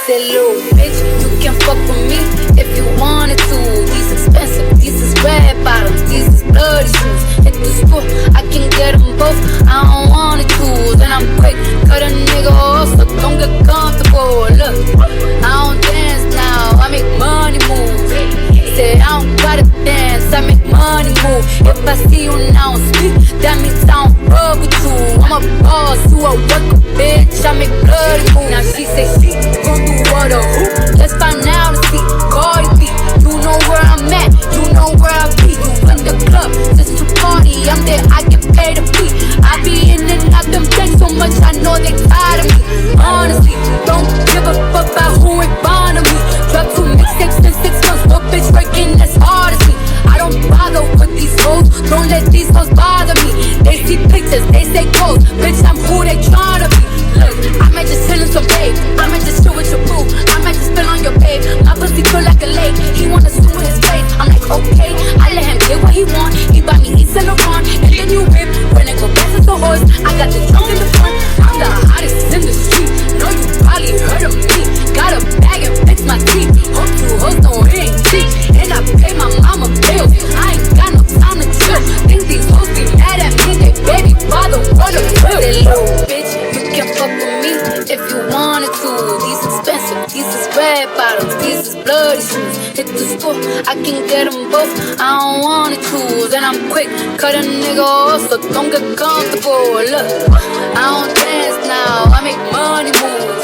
Say, little bitch, you can fuck with me if you wanted to. These expensive, these is red bottoms, these is bloody shoes. Hit the school, I can get them both, I don't wanna choose. And I'm quick, cut a nigga off, so don't get comfortable. Look, I don't dance now, I make money move. Say I don't gotta dance, I make money move. If I see you now speak, that means I don't fuck with you. I'm a boss, you a worker, bitch, I make bloody moves. Now she say she gon' do what or who? Let's find out and see. Cardi B, you know where I'm at, you know where I be. You in the club, just to party, I'm there, I get paid to be. I be in and out them things so much, I know they tired of me. Honestly, don't give a fuck about who ain't fond of me. Drop 2 mixtapes in 6 months, no bitch working as hard as me. I don't bother with these hoes, don't let these hoes bother me. They see pictures, they say clothes, bitch I'm who they tryna be. Look, I might just chill in some babe, I might just chill with your boo, I might just spill on your babe. My pussy feel like a lake, he wanna swim with his face. I'm like okay, I let him get what he want. He buy me East and Laurent, and then you whip. When it go fast as a horse, I got the trunk in the front. I'm the hottest in the street, know you probably heard of me. Got a bag and fix my teeth, hope you hoes don't ain't cheap. And I pay my mama bills, I ain't got no time to chill. Think these hoes be mad at me, they baby father wanna kill. Say little bitch, you can fuck with me if you wanted to. These expensive, these is red bottoms, these is bloody shoes. Hit the school, I can get them both, I don't wanna choose. And I'm quick, cut a nigga off, so don't get comfortable. Look, I don't dance now, I make money move.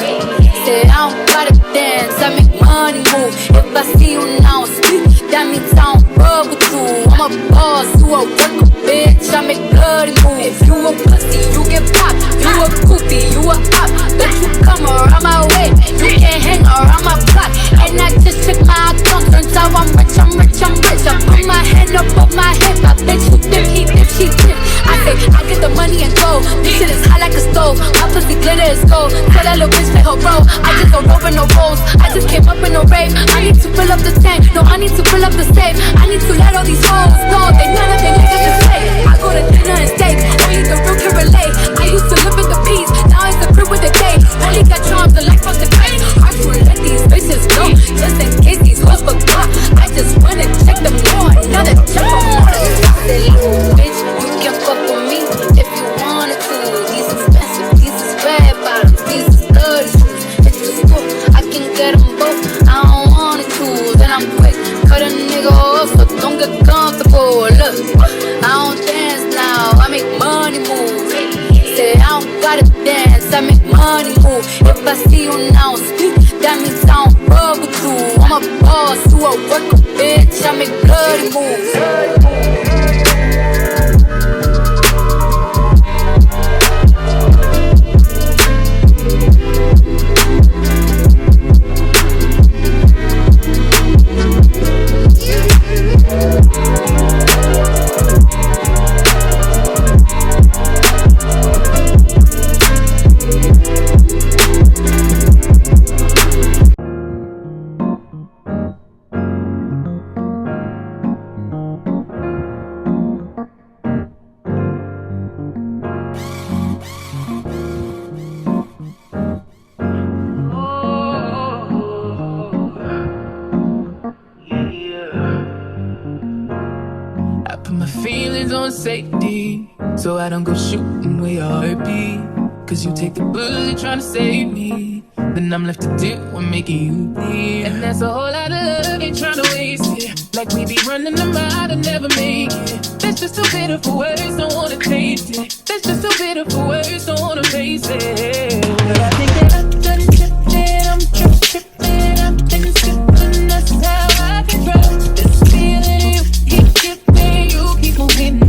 Say I don't gotta dance, I make money move. If I see you now speak, that means I don't fuck with you. I'm a boss, you a worker, bitch, I make bloody moves. If you a pussy, you get popped. You a goofy, you a op. Bet you come around my way, you can't hang around my block. And I just check my account, turns out I'm rich, I'm rich, I'm rich. I put my hand up my hip, I bet you dip, he dip, she dip. I say, I get the money and go, this shit is hot like a stove. My pussy glitter is gold, tell that little bitch play her role. I just don't roll with no rolls, I just came up in a rave. I need to fill up the tank, no I need to fill up the safe. I need to let all these hoes know they none of them niggas is fake. I go to dinner and steak, only the real can relate. I used to live in the peace, now it's the crib with the gate. Only got charms, the life of the face. I should let these bitches know, just in case these hoes forgot. I just wanna check them more, another check for more than stop. Say little bitch, you can fuck with me if you wanted to. These expensive, these is red bottoms, these is bloody shoes. Hit the school, I can get them both, I don't wanna choose. And I'm quick, cut a nigga off, so don't get comfortable. Look, I don't dance now, I make money move. Say I don't gotta dance, I make money move. If I see you now speak, that means I don't fuck with you. I'm a boss, you a worker, bitch, I make bloody moves. Safety, so I don't go shooting where your heart be. Cause you take the bullet trying to save me, then I'm left to do what making you bleed. And that's a whole lot of love, ain't trying to waste it. Like we be running them out and never make it. That's just too bitter for words, don't wanna taste it. That's just too bitter for words, don't wanna face it. But I think that I'm done tripping, I'm tripping, I'm thinking skipping, that's how I control this feeling you keep giving, you keep moving.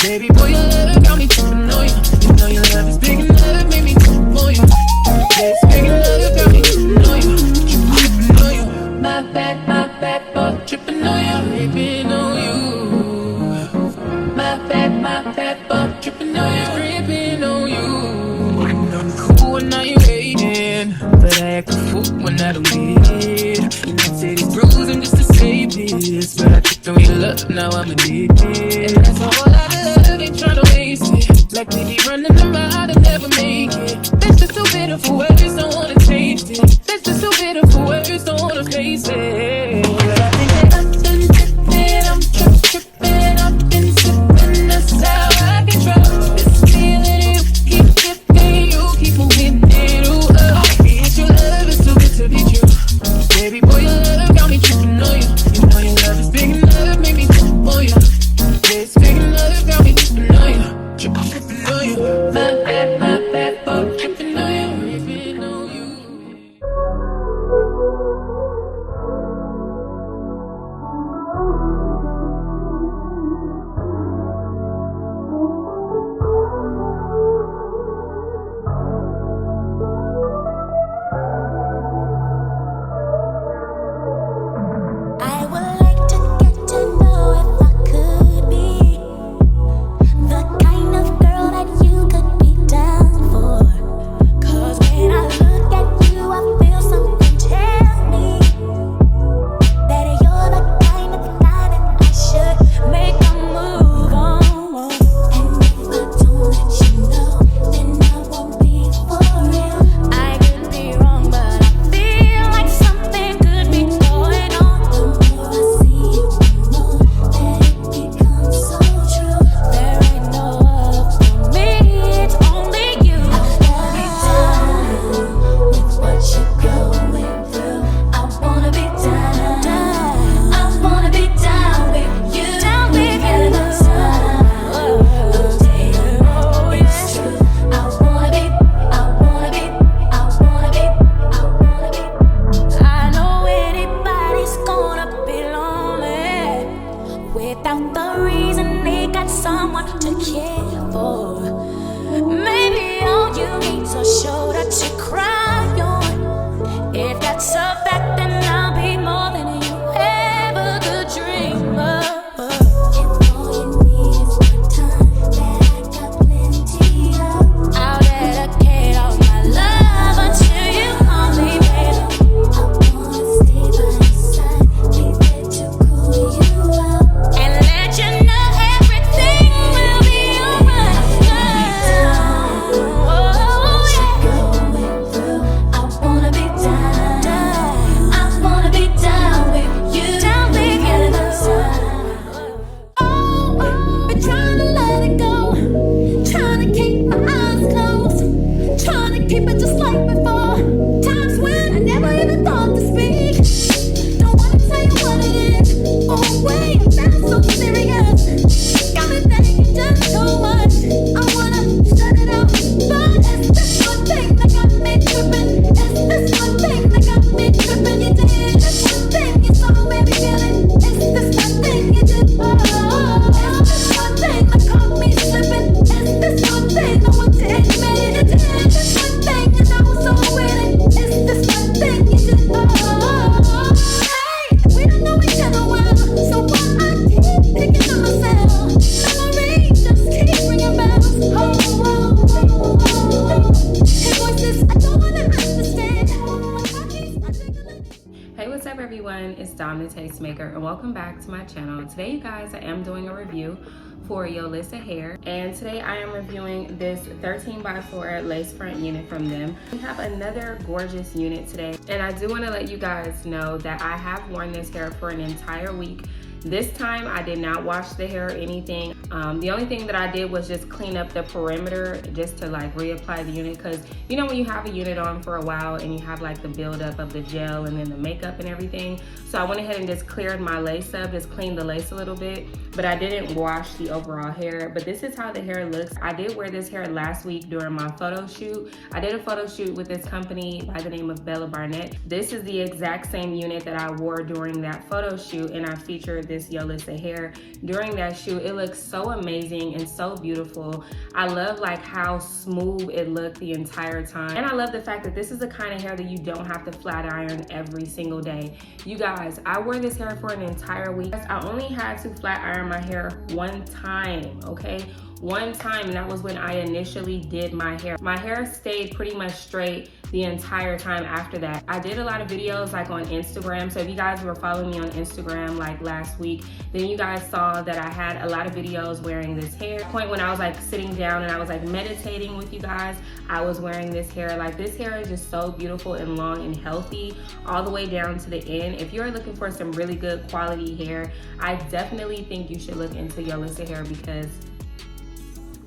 Baby boy, your love got me tripping on you. You know your love is big enough, made me trip on you. Yeah, it's big enough, got me tripping on you. Tripping on you. My bad, for tripping on you. Tripping on you. My bad, for tripping on you. Tripping on you. I'm cool when now you're waiting, but I act a fool when I don't get it. You know, take these bruising just to save this, but I tripped on your love, now I'm addicted. And that's a whole lot of love, ain't tryna waste it. Like we be running them out and never make it. That's the needs a shoulder to cry on. If that's a fact, then I'll be more than you ever could dream of. And all you need is my time that I got plenty of. I'll dedicate all my love until you want me, baby. I wanna stay by your side, be there to cool you out, and let you know everything will be alright. I wanna be down. I wanna be down with you. Down with you. Oh, been trying to let it go. Trying to keep my eyes closed. Trying to keep it just like before. Times when I never even thought to speak. Don't wanna tell you what it is. Oh, wait, it sounds so serious. Got me thinking just too much. I wanna shut it out. But it's this one thing that got me tripping. It's this one thing that got me tripping. You did this one thing, you saw me feeling. It's this one thing you did. It's this one thing that caught me slipping. It's this one thing I want to admit it. You did this one thing and I was so with it. It's this one thing you did. Hey, we don't know each other well, so why I keep thinking to myself. Memories just keep ringing bells. Hey, voices I don't wanna understand. Hey, what's up everyone? It's Dom the Tastemaker and welcome back to my channel. Today you guys, I am doing a review for Yolissa Hair, and today I am reviewing this 13x4 lace front unit from them. We have another gorgeous unit today, and I do want to let you guys know that I have worn this hair for an entire week. This time I did not wash the hair or anything. The only thing that I did was just clean up the perimeter just to like reapply the unit, because you know when you have a unit on for a while and you have like the buildup of the gel and then the makeup and everything. So I went ahead and just cleared my lace up, just cleaned the lace a little bit, but I didn't wash the overall hair. But this is how the hair looks. I did wear this hair last week during my photo shoot. I did a photo shoot with this company by the name of Bella Barnett. This is the exact same unit that I wore during that photo shoot, and I featured this Yolissa Hair during that shoot. It looks so amazing and so beautiful. I love like how smooth it looked the entire time, and I love the fact that this is the kind of hair that you don't have to flat iron every single day. You guys, I wore this hair for an entire week. I only had to flat iron my hair one time, okay? One time, and that was when I initially did my hair. My hair stayed pretty much straight the entire time after that. I did a lot of videos like on Instagram, so if you guys were following me on Instagram like last week, then you guys saw that I had a lot of videos wearing this hair. At the point when I was like sitting down and I was like meditating with you guys, I was wearing this hair. Like this hair is just so beautiful and long and healthy all the way down to the end. If you're looking for some really good quality hair, I definitely think you should look into Yolissa Hair, because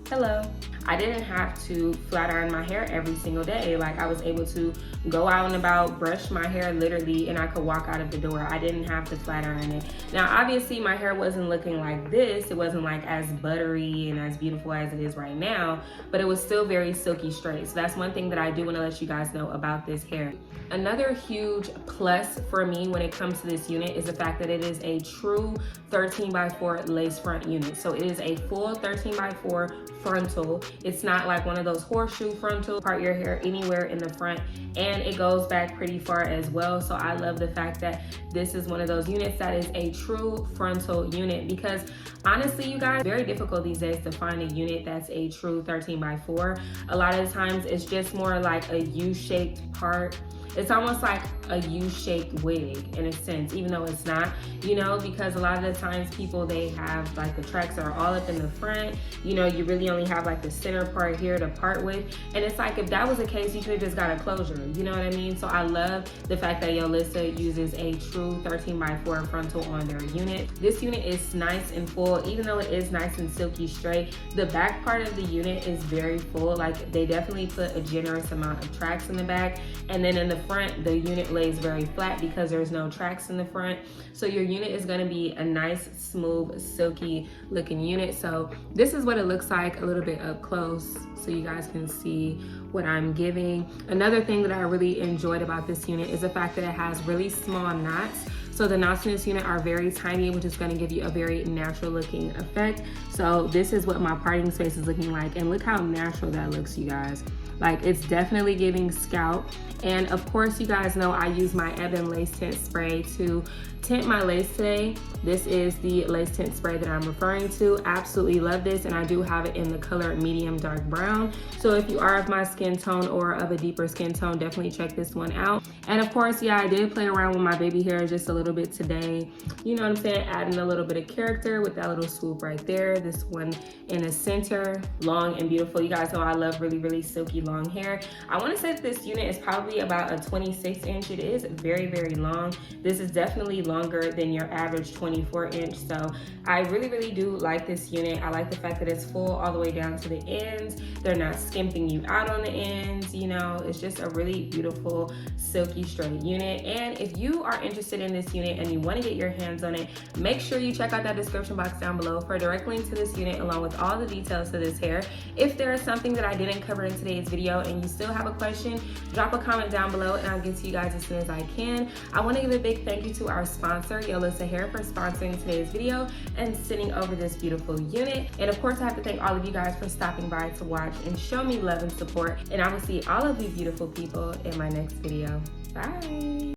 hello, I didn't have to flat iron my hair every single day. Like I was able to go out and about, brush my hair literally, and I could walk out of the door. I didn't have to flat iron it. Now, obviously my hair wasn't looking like this. It wasn't like as buttery and as beautiful as it is right now, but it was still very silky straight. So that's one thing that I do want to let you guys know about this hair. Another huge plus for me when it comes to this unit is the fact that it is a true 13x4 lace front unit. So it is a full 13x4 frontal. It's not like one of those horseshoe frontal, part your hair anywhere in the front, and it goes back pretty far as well. So I love the fact that this is one of those units that is a true frontal unit, because honestly you guys, very difficult these days to find a unit that's a true 13x4. A lot of the times it's just more like a U-shaped part. It's almost like a U-shaped wig in a sense, even though it's not, you know, because a lot of the times people, they have like the tracks are all up in the front, you know, you really only have like the center part here to part with. And it's like, if that was the case, you could have just got a closure, you know what I mean? So I love the fact that Yolissa uses a true 13x4 frontal on their unit. This unit is nice and full, even though it is nice and silky straight. The back part of the unit is very full. Like they definitely put a generous amount of tracks in the back, and then in the front, the unit lays very flat because there's no tracks in the front. So your unit is going to be a nice, smooth, silky looking unit. So this is what it looks like a little bit up close, so you guys can see what I'm giving. Another thing that I really enjoyed about this unit is the fact that it has really small knots. So the knots in this unit are very tiny, which is going to give you a very natural looking effect. So So this is what my parting space is looking like, and look how natural that looks, you guys. Like, it's definitely giving scalp. And of course, you guys know I use my Ebon Lace Tint Spray to tint my lace today. This is the lace tint spray that I'm referring to. Absolutely love this, and I do have it in the color medium dark brown. So if you are of my skin tone or of a deeper skin tone, definitely check this one out. And of course, yeah, I did play around with my baby hair just a little bit today. You know what I'm saying? Adding a little bit of character with that little swoop right there. This one in the center, long and beautiful. You guys know I love really, really silky long hair. I want to say that this unit is probably about a 26 inch. It is very, very long. This is definitely longer than your average 24 inch. So I really, really do like this unit. I like the fact that it's full all the way down to the ends. They're not skimping you out on the ends. You know, it's just a really beautiful silky straight unit. And if you are interested in this unit and you want to get your hands on it, make sure you check out that description box down below for a direct link to this unit along with all the details to this hair. If there is something that I didn't cover in today's video and you still have a question, drop a comment down below and I'll get to you guys as soon as I can. I want to give a big thank you to our sponsor, Yolissa Hair, for sponsoring today's video and sending over this beautiful unit. And of course, I have to thank all of you guys for stopping by to watch and show me love and support. And I will see all of you beautiful people in my next video. Bye.